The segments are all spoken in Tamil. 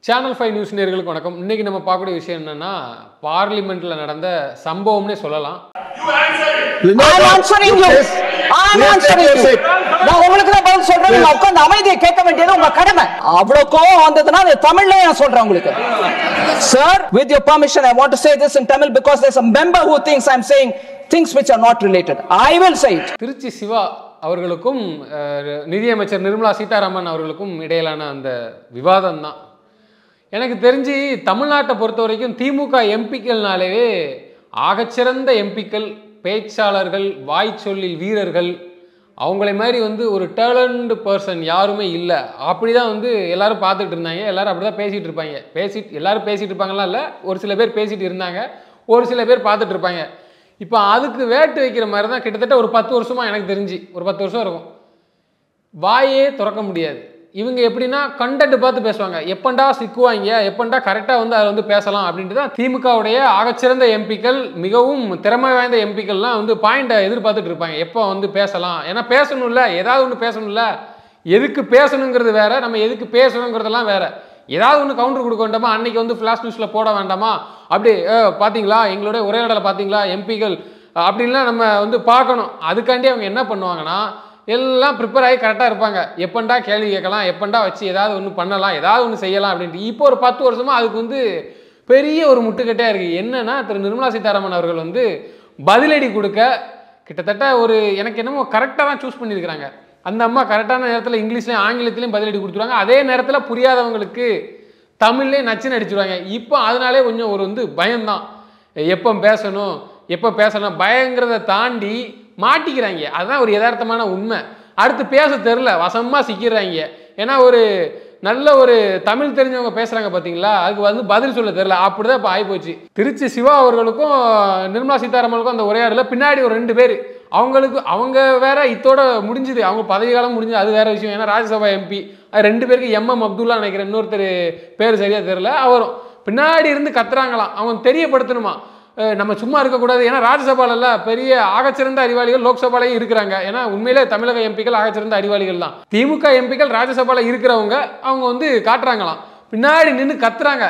சேனல் 5 நியூஸ் நேயர்களுக்கு வணக்கம். இன்னைக்கு நம்ம பார்க்கக்கூடிய விஷயம் என்னன்னா பார்லிமெண்ட்ல நடந்த சம்பவம்னே சொல்லலாம். I'm answering you. நான் உங்களுக்கு தான் பதில் சொல்றேன். நீங்க உட்கார்ந்து அமைதியை கேட்க வேண்டியது உங்க கடமை. அவ்வளவு கோவம் வந்ததுனா தமிழ்ல நான் சொல்றேன் உங்களுக்கு. Sir, with your permission, I want to say this in Tamil because there's a member who thinks I'm saying things which are not related. I will say it. Trichy Siva அவர்களுக்கும் நிதியமைச்சர் நிர்மலா சீதாராமன் அவர்களுக்கும் இடையிலான அந்த விவாதம் தான். எனக்கு தெரிஞ்சு தமிழ்நாட்டை பொறுத்த வரைக்கும் திமுக எம்பிக்கள்னாலே ஆகச்சிறந்த எம்பிக்கள், பேச்சாளர்கள், வாய் சொல்லில் வீரர்கள், அவங்கள மாதிரி ஒரு டேலண்ட் பர்சன் யாருமே இல்லை. அப்படி தான் எல்லாரும் பார்த்துட்டு இருந்தாங்க. எல்லாரும் அப்படி தான் பேசிகிட்டு இருப்பாங்க. எல்லாரும் பேசிகிட்டு இருப்பாங்கலாம் இல்லை, ஒரு சில பேர் பேசிகிட்டு இருந்தாங்க, ஒரு சில பேர் பார்த்துட்டு இருப்பாங்க. இப்போ அதுக்கு வேட்டு வைக்கிற மாதிரி தான் கிட்டத்தட்ட ஒரு 10 வருஷமாக எனக்கு தெரிஞ்சு ஒரு 10 வருஷம் இருக்கும். வாயே திறக்க முடியாது. இவங்க எப்படின்னா கண்டென்ட் பார்த்து பேசுவாங்க. எப்பண்டா சிக்குவாங்க, எப்பண்டா கரெக்டாக அதை பேசலாம் அப்படின்ட்டு தான் திமுகவுடைய ஆகச்சிறந்த எம்பிக்கள், மிகவும் திறமை வாய்ந்த எம்பிக்கள்லாம் பாயிண்டை எதிர்பார்த்துட்டு இருப்பாங்க. எப்போ பேசலாம், ஏன்னா பேசணும்ல, ஏதாவது ஒன்று பேசணும்ல. எதுக்கு பேசணுங்கிறது வேற, நம்ம எதுக்கு பேசணுங்கிறதெல்லாம் வேற. ஏதாவது ஒன்று கவுண்டர் கொடுக்க வேண்டாமா, அன்னைக்கு ஃப்ளாஷ் நியூஸில் போட வேண்டாமா, அப்படி பார்த்தீங்களா எங்களுடைய உரையாடலை பார்த்தீங்களா எம்பிக்கள் அப்படின்லாம் நம்ம பார்க்கணும். அதுக்காண்டி அவங்க என்ன பண்ணுவாங்கன்னா எல்லாம் ப்ரிப்பேர் ஆகி கரெக்டாக இருப்பாங்க. எப்பண்டா கேள்வி கேட்கலாம், எப்பண்டா வச்சு ஏதாவது ஒன்று பண்ணலாம், ஏதாவது ஒன்று செய்யலாம் அப்படின்ட்டு. இப்போ ஒரு 10 வருஷமாக அதுக்கு பெரிய ஒரு முட்டுக்கட்டையாக இருக்குது. என்னன்னா திரு நிர்மலா சீதாராமன் அவர்கள் பதிலடி கொடுக்க கிட்டத்தட்ட எனக்கு என்னமோ கரெக்டாக தான் சூஸ் பண்ணியிருக்கிறாங்க. அந்த அம்மா கரெக்டான நேரத்தில் இங்கிலீஷ்லையும் ஆங்கிலத்திலையும் பதிலடி கொடுத்துருவாங்க. அதே நேரத்தில் புரியாதவங்களுக்கு தமிழ்லேயே நச்சுன்னு அடிச்சுடுவாங்க. இப்போ அதனாலே கொஞ்சம் ஒரு பயம்தான். எப்போ பேசணும் பயங்கிறத தாண்டி மாட்டிக்கிறாங்க. அதுதான் ஒரு யதார்த்தமான உண்மை. அடுத்து பேச தெரில, வசமாக சிக்கிறாங்க. ஏன்னா நல்ல தமிழ் தெரிஞ்சவங்க பேசுகிறாங்க பார்த்தீங்களா, அதுக்கு பதில் சொல்ல தெரில. அப்படி தான் இப்போ ஆகிப்போச்சு. திருச்சி சிவா அவர்களுக்கும் நிர்மலா சீதாராமனுக்கும் அந்த உரையாடல பின்னாடி ஒரு 2 பேர் அவங்க வேற இத்தோட முடிஞ்சுது, அவங்க பதவி காலம் முடிஞ்சது, அது வேற விஷயம். ஏன்னா ராஜ்யசபா எம்பி 2 பேருக்கு MM அப்துல்லா நினைக்கிறேன், இன்னொருத்தர் பேர் சரியாக தெரில. அவரும் பின்னாடி இருந்து கத்துறாங்களாம். அவங்க தெரியப்படுத்தணுமா, நம்ம சும்மா இருக்கக்கூடாது. ஏன்னா ராஜ்யசபால பெரிய ஆகச்சிறந்த அறிவாளிகள் லோக்சபாலையும் இருக்கிறாங்க. ஏன்னா உண்மையிலே தமிழக எம்பிக்கள் ஆகச்சிறந்த அறிவாளிகள் தான். திமுக எம்பிக்கள் ராஜ்யசபால இருக்கிறவங்க அவங்க காட்டுறாங்களாம், பின்னாடி நின்று கத்துறாங்க.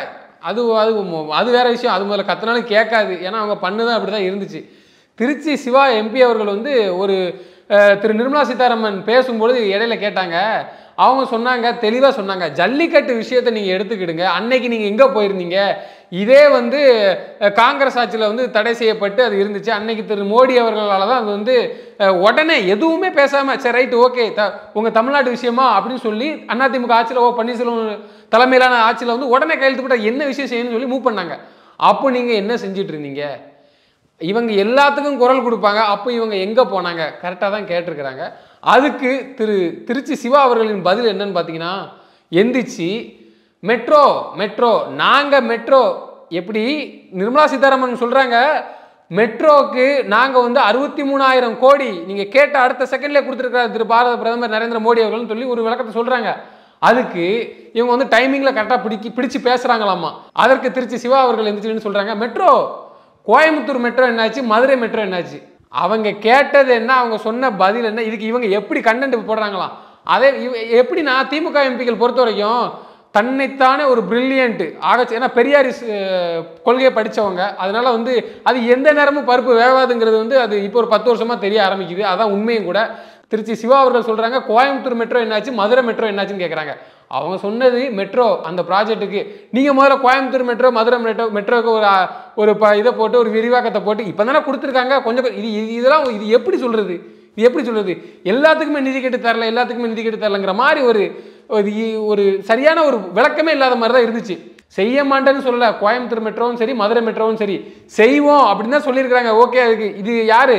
அது வேற விஷயம். அது முதல்ல கத்துனாலும் கேட்காது, ஏன்னா அவங்க பண்ணுதான் அப்படிதான் இருந்துச்சு. திருச்சி சிவா எம்பி அவர்கள் திரு நிர்மலா சீதாராமன் பேசும்பொழுது இடையில கேட்டாங்க. அவங்க சொன்னாங்க, தெளிவாக சொன்னாங்க, ஜல்லிக்கட்டு விஷயத்தை நீங்கள் எடுத்துக்கிடுங்க. அன்னைக்கு நீங்கள் எங்கே போயிருந்தீங்க, இதே காங்கிரஸ் ஆட்சியில் தடை செய்யப்பட்டு அது இருந்துச்சு. அன்னைக்கு திரு மோடி அவர்களால் தான் அது உடனே எதுவுமே பேசாமல் சரி ரைட்டு ஓகே உங்கள் தமிழ்நாட்டு விஷயமா அப்படின்னு சொல்லி அதிமுக ஆட்சியில் பன்னீர்செல்வம் தலைமையிலான ஆட்சியில் உடனே கையெழுத்து போட்டால் என்ன விஷயம் செய்யணும்னு சொல்லி மூவ் பண்ணாங்க. அப்போ நீங்கள் என்ன செஞ்சிட்டு இருந்தீங்க? இவங்க எல்லாத்துக்கும் குரல் கொடுப்பாங்க. அப்போ இவங்க எங்கே போனாங்க? கரெக்டாக தான் கேட்டிருக்கிறாங்க. அதுக்கு திருச்சி சிவா அவர்களின் பதில் என்னன்னு பார்த்தீங்கன்னா, எந்திரிச்சு மெட்ரோ நாங்கள் மெட்ரோ எப்படி நிர்மலா சீதாராமன் சொல்கிறாங்க, மெட்ரோவுக்கு நாங்கள் 63,000 கோடி நீங்கள் கேட்ட அடுத்த செகண்ட்லேயே கொடுத்துருக்காரு திரு பாரத பிரதமர் நரேந்திர மோடி அவர்கள்னு சொல்லி ஒரு விளக்கத்தை சொல்கிறாங்க. அதுக்கு இவங்க டைமிங்கில் கரெக்டாக பிடிச்சி பேசுகிறாங்களாமா. அதற்கு திருச்சி சிவா அவர்கள் எந்திரிச்சுன்னு சொல்கிறாங்க, மெட்ரோ கோயம்புத்தூர் மெட்ரோ என்னாச்சு, மதுரை மெட்ரோ என்னாச்சு? அவங்க கேட்டது என்ன, அவங்க சொன்ன பதில் என்ன? இதுக்கு இவங்க எப்படி கண்டென்ட் போடுறாங்களாம்? அதே எப்படின்னா திமுக எம்பிக்கள் பொறுத்த வரைக்கும் தன்னைத்தானே ஒரு பிரில்லியன்ட் ஏன்னா பெரியார் கொள்கையை படித்தவங்க. அதனால அது எந்த நேரமும் பருப்பு வேவாதுங்கிறது அது இப்போ ஒரு 10 வருஷமாக தெரிய ஆரம்பிக்குது. அதான் உண்மையும் கூட. திருச்சி சிவா அவர்கள் சொல்கிறாங்க, கோயம்புத்தூர் மெட்ரோ என்னாச்சு, மதுரை மெட்ரோ என்னாச்சுன்னு கேட்குறாங்க. அவங்க சொன்னது மெட்ரோ அந்த ப்ராஜெக்ட்டுக்கு நீங்கள் முதல்ல கோயம்புத்தூர் மெட்ரோ மதுரை மெட்ரோக்கு ஒரு இதை போட்டு ஒரு விரிவாக்கத்தை போட்டு இப்போ தானே கொடுத்துருக்காங்க. கொஞ்சம் இதெல்லாம் இது எப்படி சொல்கிறது, எல்லாத்துக்குமே நிதி கேட்டு தரலைங்கிற மாதிரி ஒரு சரியான ஒரு விளக்கமே இல்லாத மாதிரி தான் இருந்துச்சு. செய்ய மாட்டேன்னு சொல்லலை, கோயம்புத்தூர் மெட்ரோவும் சரி மதுரை மெட்ரோவும் சரி செய்வோம் அப்படின்னு தான் சொல்லியிருக்கிறாங்க. ஓகே, அதுக்கு இது யார்,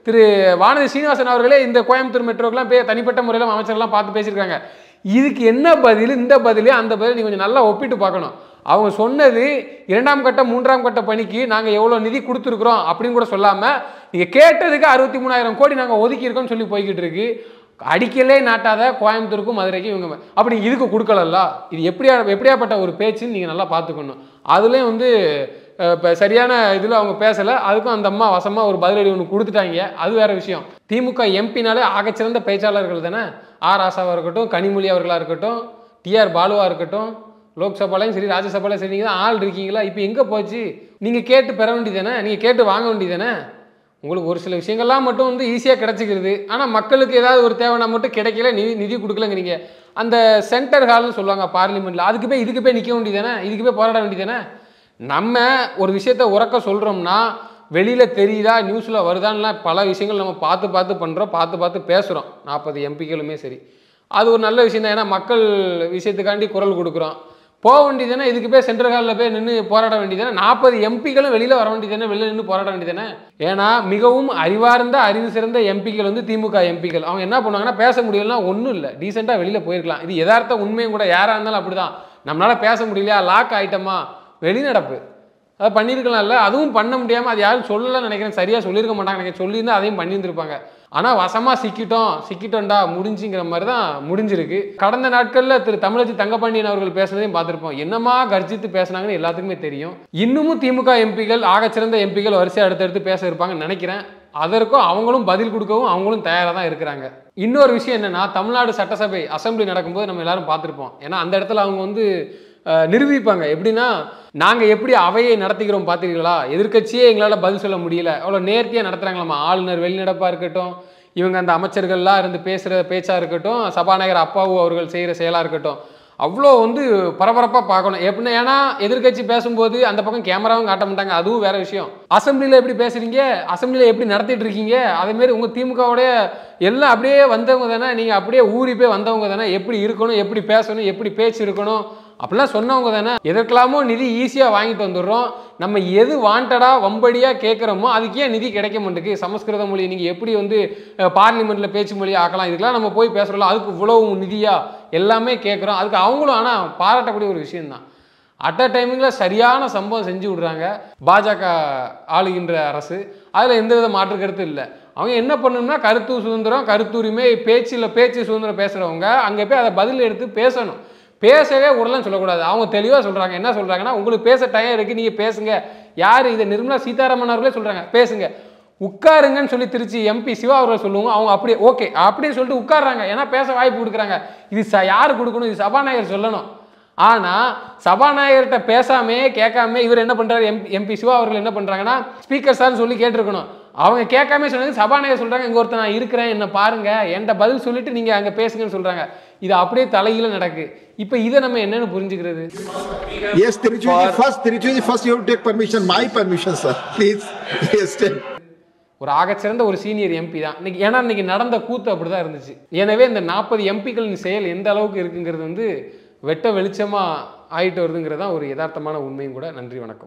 திரு வானதி சீனிவாசன் அவர்களே இந்த கோயம்புத்தூர் மெட்ரோக்கெலாம் தனிப்பட்ட முறையில் அமைச்சர்லாம் பார்த்து பேசியிருக்காங்க. இதுக்கு என்ன பதில், இந்த பதில் அந்த பதில் நீ கொஞ்சம் நல்லா ஒப்பிட்டு பார்க்கணும். அவங்க சொன்னது 2ஆம் கட்ட 3ஆம் கட்ட பணிக்கு நாங்கள் எவ்வளோ நிதி கொடுத்துருக்குறோம் அப்படின்னு கூட சொல்லாமல் நீங்கள் கேட்டதுக்கு 63,000 கோடி நாங்கள் ஒதுக்கியிருக்கோம்னு சொல்லி போய்கிட்டு இருக்கு. அடிக்கலே நாட்டாத கோயம்புத்தூருக்கும் மதுரைக்கும் இவங்க அப்படி இதுக்கு கொடுக்கலல்ல. இது எப்படியாப்பட்ட ஒரு பேச்சுன்னு நீங்கள் நல்லா பார்த்துக்கணும். அதுலேயும் இப்போ சரியான இதில் அவங்க பேசலை. அதுக்கும் அந்த அம்மா வசமாக ஒரு பதிலடி ஒன்று கொடுத்துட்டாங்க. அது வேறு விஷயம். திமுக எம்பினாலே ஆகச்சிறந்த பேச்சாளர்கள் தானே. ஆர் ராசாவாக இருக்கட்டும், கனிமொழி அவர்களாக இருக்கட்டும், TR பாலுவாக இருக்கட்டும், லோக்சபாலையும் சரி ராஜ்யசபாலையும் சரி, நீங்கள் தான் ஆள் இருக்கீங்களா, இப்போ எங்கே போச்சு? நீங்கள் கேட்டு பெற வேண்டியதானே, நீங்கள் கேட்டு வாங்க வேண்டியதானே. உங்களுக்கு ஒரு சில விஷயங்கள்லாம் மட்டும் வந்து ஈஸியாக கிடச்சிக்கிறது. ஆனால் மக்களுக்கு ஏதாவது ஒரு தேவைன்னா மட்டும் கிடைக்கல, நிதி கொடுக்கலங்கிறீங்க. அந்த சென்டர் ஹால்னு சொல்லுவாங்க பார்லிமெண்ட்டில், அதுக்கு போய் இதுக்கு போய் நிற்க வேண்டியதானே, இதுக்கு போய் போராட வேண்டியதானே. நம்ம ஒரு விஷயத்த உறக்க சொல்கிறோம்னா வெளியில் தெரியுதா, நியூஸில் வருதான்லாம் பல விஷயங்கள் நம்ம பார்த்து பண்ணுறோம், பார்த்து பேசுகிறோம். 40 எம்பிக்களுமே சரி, அது ஒரு நல்ல விஷயம் தான். ஏன்னா மக்கள் விஷயத்துக்காண்டி குரல் கொடுக்குறோம். போக வேண்டியதானே, இதுக்கு போய் சென்ட்ரல் ஹாலில் போய் நின்று போராட வேண்டியதானே. 40 எம்பிக்களும் வெளியில் வர வேண்டியதானே, வெளியில் நின்று போராட வேண்டியதானே. ஏன்னா மிகவும் அறிவார்ந்த அறிவு சிறந்த எம்பிக்கள் வந்து திமுக எம்பிக்கள். அவங்க என்ன பண்ணுவாங்கன்னா, பேச முடியலன்னா ஒன்றும் இல்லை, டீசெண்டாக வெளியில் போயிருக்கலாம். இது யதார்த்த உண்மையும் கூட. யாராக இருந்தாலும் அப்படி தான். நம்மளால் பேச முடியலையா, லாக் ஆகிட்டோமா, வெளிநடப்பு அதை பண்ணியிருக்கலாம்ல. அதுவும் பண்ண முடியாமல் அது யாரும் சொல்லலைன்னு நினைக்கிறேன், சரியாக சொல்லியிருக்க மாட்டாங்க நினைக்கிறேன். சொல்லியிருந்தால் அதையும் பண்ணியிருந்திருப்பாங்க. ஆனால் வசமாக சிக்கிட்டோம்டா முடிஞ்சுங்கிற மாதிரி தான் முடிஞ்சிருக்கு. கடந்த நாட்களில் திரு தமிழச்சி தங்கப்பாண்டியன் அவர்கள் பேசுனதையும் பார்த்துருப்போம். என்னமா கர்ஜித்து பேசுனாங்கன்னு எல்லாத்துக்குமே தெரியும். இன்னமும் திமுக எம்பிக்கள், ஆகச்சிறந்த எம்பிக்கள் வரிசை அடுத்தடுத்து பேச இருப்பாங்கன்னு நினைக்கிறேன். அதற்கும் அவங்களும் பதில் கொடுக்கவும் அவங்களும் தயாராக தான் இருக்கிறாங்க. இன்னொரு விஷயம் என்னென்னா, தமிழ்நாடு சட்டசபை அசம்பிளி நடக்கும்போது நம்ம எல்லாரும் பார்த்துருப்போம். ஏன்னா அந்த இடத்துல அவங்க வந்து நிரூபிப்பாங்க. எப்படின்னா, நாங்கள் எப்படி அவையை நடத்திக்கிறோம் பார்த்தீங்களா, எதிர்க்கட்சியே எங்களால் பதில் சொல்ல முடியல, அவ்வளோ நேர்த்தியாக நடத்துகிறாங்களாமா. ஆளுநர் வெளிநடப்பாக இருக்கட்டும், இவங்க அந்த அமைச்சர்கள்லாம் இருந்து பேசுகிற பேச்சாக இருக்கட்டும், சபாநாயகர் அப்பாவு அவர்கள் செய்கிற செயலாக இருக்கட்டும், அவ்வளோ வந்து பரபரப்பாக பார்க்கணும். எப்படின்னா, ஏன்னா எதிர்க்கட்சி பேசும்போது அந்த பக்கம் கேமராவும் காட்ட மாட்டாங்க, அதுவும் வேற விஷயம். அசம்பிளியில் எப்படி பேசுகிறீங்க, அசம்பிளியில் எப்படி நடத்திட்டு இருக்கீங்க, அதேமாரி உங்கள் திமுகவுடைய எல்லாம் அப்படியே வந்தவங்க தானே, நீங்கள் அப்படியே ஊறி போய் வந்தவங்க தானே, எப்படி இருக்கணும், எப்படி பேசணும், எப்படி பேச்சு இருக்கணும் அப்படிலாம் சொன்னவங்க தானே. எதற்கெல்லாமோ நிதி ஈஸியாக வாங்கிட்டு வந்துடுறோம். நம்ம எது வாண்டடாக வம்படியாக கேட்குறோமோ அதுக்கு ஏன் நிதி கிடைக்க மாட்டேங்குது. சமஸ்கிருத மொழி நீங்கள் எப்படி வந்து பார்லிமெண்ட்டில் பேச்சு மொழி ஆக்கலாம், இதுக்கெல்லாம் நம்ம போய் பேசுகிறோம், அதுக்கு இவ்வளவு நிதியா எல்லாமே கேட்குறோம். அதுக்கு அவங்களும் ஆனால் பாராட்டக்கூடிய ஒரு விஷயம்தான். அட் அ டைமிங்கில் சரியான சம்பவம் செஞ்சு விடுறாங்க பாஜக ஆளுகின்ற அரசு. அதில் எந்தவித மாற்று கருத்து இல்லை. அவங்க என்ன பண்ணணும்னா, கருத்து சுதந்திரம், கருத்துரிமை, பேச்சு சுதந்திரம் பேசுகிறவங்க அங்கே போய் அதை பதில் எடுத்து பேசணும். பேசவே உடலாம் சொல்லக்கூடாது. அவங்க தெளிவாக சொல்கிறாங்க. என்ன சொல்கிறாங்கன்னா, உங்களுக்கு பேச டைம் இருக்குது, நீங்கள் பேசுங்க. யார் இதை நிர்மலா சீதாராமன் அவர்களே சொல்கிறாங்க, பேசுங்க, உட்காருங்கன்னு சொல்லி திருச்சி எம்பி சிவா அவர்கள் சொல்லுவாங்க. அவங்க அப்படியே ஓகே அப்படின்னு சொல்லிட்டு உட்காடுறாங்க. ஏன்னா பேச வாய்ப்பு கொடுக்குறாங்க. இது யார் கொடுக்கணும், இது சபாநாயகர் சொல்லணும். ஆனால் சபாநாயகர்கிட்ட பேசாமே கேட்காம இவர் என்ன பண்ணுறாரு, எம்பி சிவா அவர்கள் என்ன பண்ணுறாங்கன்னா, ஸ்பீக்கர் சார்னு சொல்லி கேட்டிருக்கணும். அவங்க கேட்காம சொன்னது சபாநாயகர் சொல்கிறாங்க, இங்கே ஒருத்தர் நான் இருக்கிறேன், என்ன பாருங்க, என்கிட்ட பதில் சொல்லிட்டு நீங்கள் அங்கே பேசுங்கன்னு சொல்கிறாங்க. இது அப்படியே தலையில நடக்கு. இப்போ இதை நம்ம என்னன்னு புரிஞ்சுக்கிறது? Yes, Tiruchiji, first you have to take permission, my permission, sir. Please. Yes, ஒரு ஆகச்சிறந்த ஒரு சீனியர் எம்பி தான் இன்னைக்கு. ஏன்னா இன்னைக்கு நடந்த கூத்து அப்படிதான் இருந்துச்சு. எனவே இந்த 40 எம்பிக்களின் செயல் எந்த அளவுக்கு இருக்குங்கிறது வந்து வெட்ட வெளிச்சமாக ஆகிட்டு வருதுங்கிறது தான் ஒரு யதார்த்தமான உண்மையும் கூட. நன்றி, வணக்கம்.